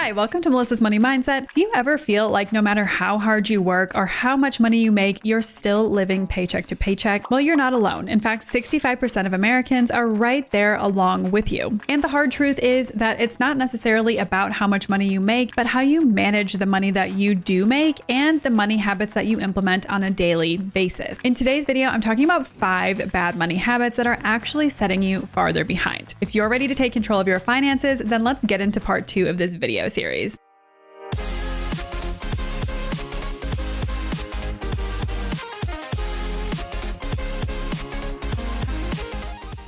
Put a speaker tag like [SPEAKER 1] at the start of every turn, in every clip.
[SPEAKER 1] Hi, welcome to Melissa's Money Mindset. Do you ever feel like no matter how hard you work or how much money you make, you're still living paycheck to paycheck? Well, you're not alone. In fact, 65% of Americans are right there along with you. And the hard truth is that it's not necessarily about how much money you make, but how you manage the money that you do make and the money habits that you implement on a daily basis. In today's video, I'm talking about 5 bad money habits that are actually setting you farther behind. If you're ready to take control of your finances, then let's get into part 2 of this video series.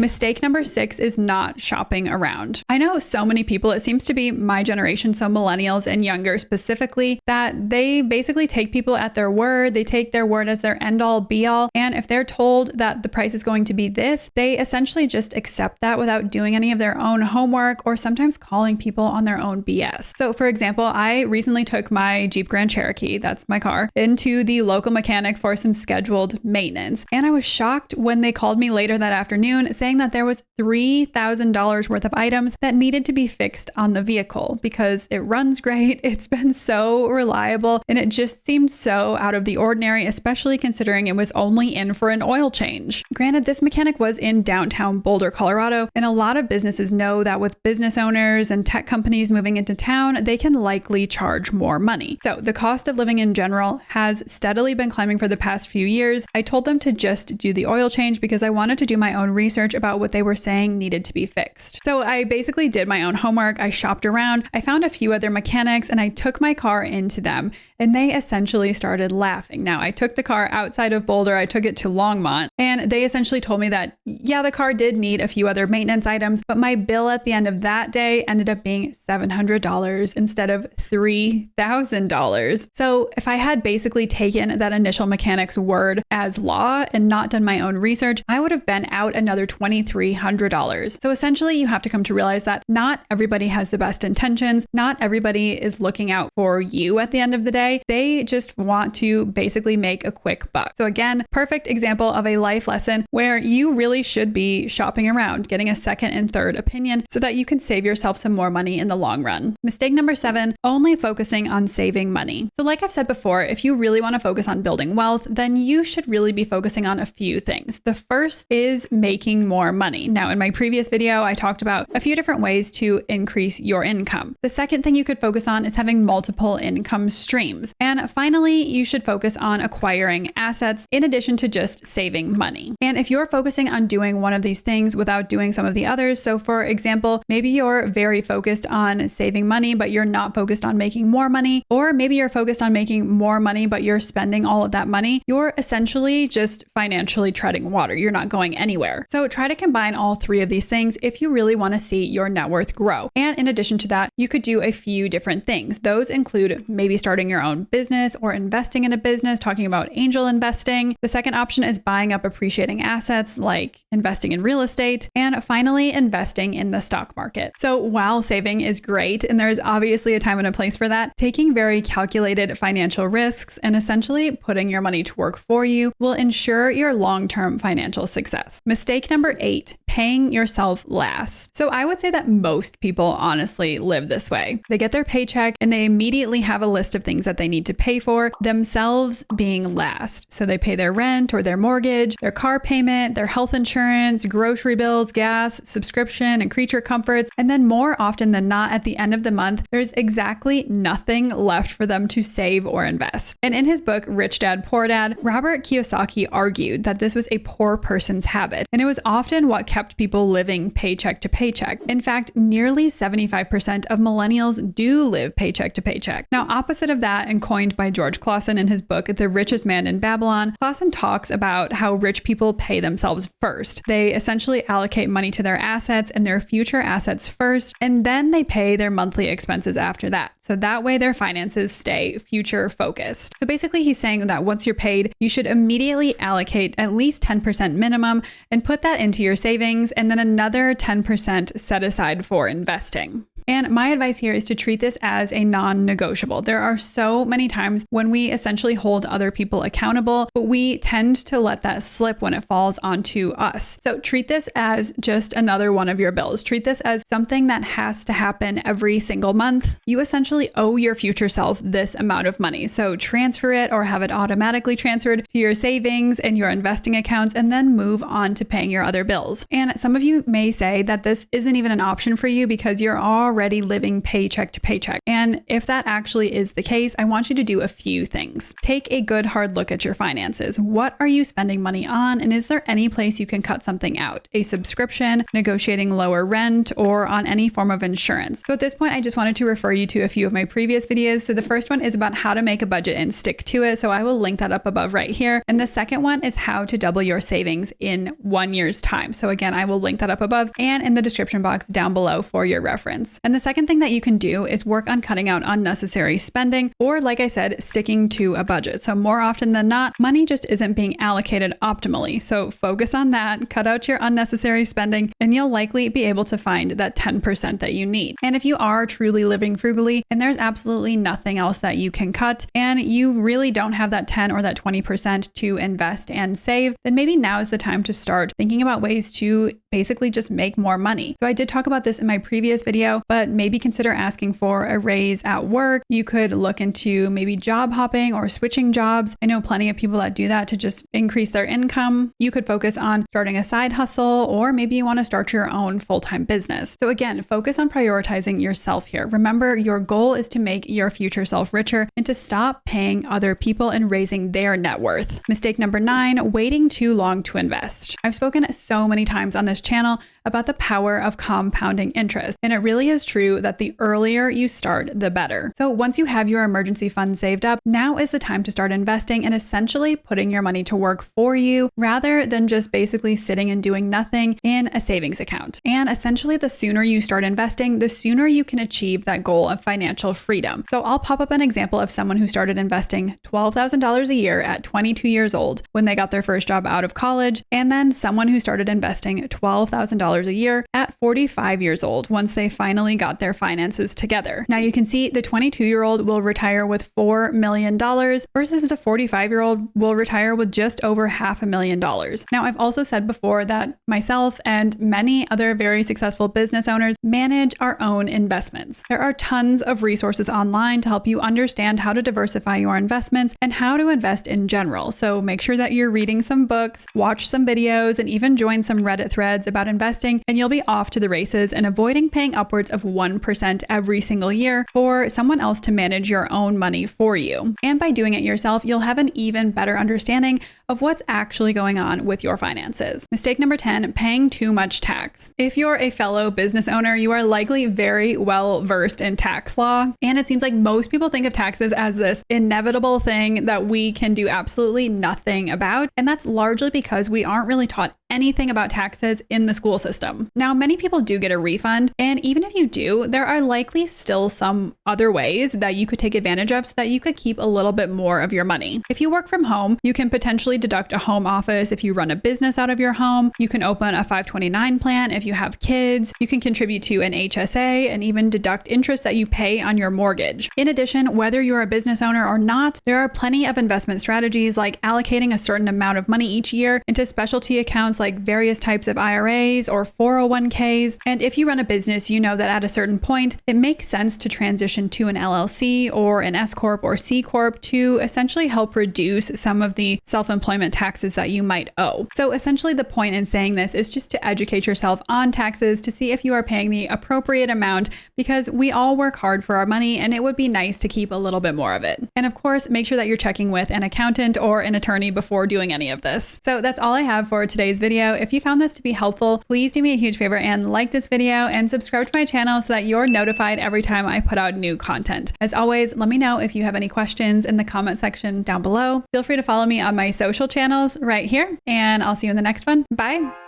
[SPEAKER 1] Mistake number 6 is not shopping around. I know so many people, it seems to be my generation, so millennials and younger specifically, that they basically take people at their word. They take their word as their end all be all. And if they're told that the price is going to be this, they essentially just accept that without doing any of their own homework or sometimes calling people on their own BS. So for example, I recently took my Jeep Grand Cherokee, that's my car, into the local mechanic for some scheduled maintenance. And I was shocked when they called me later that afternoon saying that there was $3,000 worth of items that needed to be fixed on the vehicle because it runs great, it's been so reliable, and it just seemed so out of the ordinary, especially considering it was only in for an oil change. Granted, this mechanic was in downtown Boulder, Colorado, and a lot of businesses know that with business owners and tech companies moving into town, they can likely charge more money. So the cost of living in general has steadily been climbing for the past few years. I told them to just do the oil change because I wanted to do my own research about what they were saying needed to be fixed. So I basically did my own homework. I shopped around. I found a few other mechanics and I took my car into them and they essentially started laughing. Now, I took the car outside of Boulder. I took it to Longmont and they essentially told me that, yeah, the car did need a few other maintenance items, but my bill at the end of that day ended up being $700 instead of $3,000. So if I had basically taken that initial mechanic's word as law and not done my own research, I would have been out another $2,300. So essentially you have to come to realize that not everybody has the best intentions. Not everybody is looking out for you at the end of the day. They just want to basically make a quick buck. So again, perfect example of a life lesson where you really should be shopping around, getting a second and third opinion so that you can save yourself some more money in the long run. Mistake number 7, only focusing on saving money. So like I've said before, if you really want to focus on building wealth, then you should really be focusing on a few things. The first is making more money. Now, in my previous video, I talked about a few different ways to increase your income. The second thing you could focus on is having multiple income streams. And finally, you should focus on acquiring assets in addition to just saving money. And if you're focusing on doing one of these things without doing some of the others, so for example, maybe you're very focused on saving money, but you're not focused on making more money, or maybe you're focused on making more money, but you're spending all of that money, you're essentially just financially treading water. You're not going anywhere. So try to combine all 3 of these things if you really want to see your net worth grow. And in addition to that, you could do a few different things. Those include maybe starting your own business or investing in a business, talking about angel investing. The second option is buying up appreciating assets like investing in real estate. And finally, investing in the stock market. So while saving is great, and there's obviously a time and a place for that, taking very calculated financial risks and essentially putting your money to work for you will ensure your long-term financial success. Mistake number 8, paying yourself last. So I would say that most people honestly live this way. They get their paycheck and they immediately have a list of things that they need to pay for, themselves being last. So they pay their rent or their mortgage, their car payment, their health insurance, grocery bills, gas, subscription, and creature comforts. And then more often than not, at the end of the month, there's exactly nothing left for them to save or invest. And in his book, Rich Dad, Poor Dad, Robert Kiyosaki argued that this was a poor person's habit. And it was often what kept people living paycheck to paycheck. In fact, nearly 75% of millennials do live paycheck to paycheck. Now, opposite of that, and coined by George Clausen in his book, The Richest Man in Babylon, Clausen talks about how rich people pay themselves first. They essentially allocate money to their assets and their future assets first, and then they pay their monthly expenses after that. So that way their finances stay future focused. So basically he's saying that once you're paid, you should immediately allocate at least 10% minimum and put that into your savings and then another 10% set aside for investing. And my advice here is to treat this as a non-negotiable. There are so many times when we essentially hold other people accountable, but we tend to let that slip when it falls onto us. So treat this as just another one of your bills. Treat this as something that has to happen every single month. You essentially owe your future self this amount of money. So transfer it or have it automatically transferred to your savings and your investing accounts, and then move on to paying your other bills. And some of you may say that this isn't even an option for you because you're already living paycheck to paycheck. And if that actually is the case, I want you to do a few things. Take a good hard look at your finances. What are you spending money on? And is there any place you can cut something out? A subscription, negotiating lower rent, or on any form of insurance. So at this point, I just wanted to refer you to a few of my previous videos. So the first one is about how to make a budget and stick to it. So I will link that up above right here. And the second one is how to double your savings in 1 year's time. So again, I will link that up above and in the description box down below for your reference. And the second thing that you can do is work on cutting out unnecessary spending, or like I said, sticking to a budget. So more often than not, money just isn't being allocated optimally. So focus on that, cut out your unnecessary spending, and you'll likely be able to find that 10% that you need. And if you are truly living frugally and there's absolutely nothing else that you can cut, and you really don't have that 10 or that 20% to invest and save, then maybe now is the time to start thinking about ways to basically just make more money. So I did talk about this in my previous video, but maybe consider asking for a raise at work. You could look into maybe job hopping or switching jobs. I know plenty of people that do that to just increase their income. You could focus on starting a side hustle, or maybe you want to start your own full-time business. So again, focus on prioritizing yourself here. Remember, your goal is to make your future self richer and to stop paying other people and raising their net worth. Mistake number 9, waiting too long to invest. I've spoken so many times on this channel about the power of compounding interest. And it really is true that the earlier you start, the better. So once you have your emergency fund saved up, now is the time to start investing and essentially putting your money to work for you rather than just basically sitting and doing nothing in a savings account. And essentially, the sooner you start investing, the sooner you can achieve that goal of financial freedom. So I'll pop up an example of someone who started investing $12,000 a year at 22 years old when they got their first job out of college, and then someone who started investing $12,000 a year at 45 years old once they finally got their finances together. Now you can see the 22-year-old will retire with $4 million versus the 45-year-old will retire with just over $500,000. Now I've also said before that myself and many other very successful business owners manage our own investments. There are tons of resources online to help you understand how to diversify your investments and how to invest in general. So make sure that you're reading some books, watch some videos, and even join some Reddit threads about investing, and you'll be off to the races and avoiding paying upwards of 1% every single year for someone else to manage your own money for you. And by doing it yourself, you'll have an even better understanding of what's actually going on with your finances. Mistake number 10, paying too much tax. If you're a fellow business owner, you are likely very well versed in tax law. And it seems like most people think of taxes as this inevitable thing that we can do absolutely nothing about. And that's largely because we aren't really taught anything about taxes in the school system. Now, many people do get a refund, and even if you do, there are likely still some other ways that you could take advantage of so that you could keep a little bit more of your money. If you work from home, you can potentially deduct a home office if you run a business out of your home. You can open a 529 plan if you have kids. You can contribute to an HSA and even deduct interest that you pay on your mortgage. In addition, whether you're a business owner or not, there are plenty of investment strategies like allocating a certain amount of money each year into specialty accounts like various types of IRAs or 401ks. And if you run a business, you know that at a certain point, it makes sense to transition to an LLC or an S Corp or C Corp to essentially help reduce some of the self-employment taxes that you might owe. So essentially the point in saying this is just to educate yourself on taxes to see if you are paying the appropriate amount, because we all work hard for our money and it would be nice to keep a little bit more of it. And of course, make sure that you're checking with an accountant or an attorney before doing any of this. So that's all I have for today's video. If you found this to be helpful, please do me a huge favor and like this video and subscribe to my channel so that you're notified every time I put out new content. As always, let me know if you have any questions in the comment section down below. Feel free to follow me on my social channels right here, and I'll see you in the next one. Bye.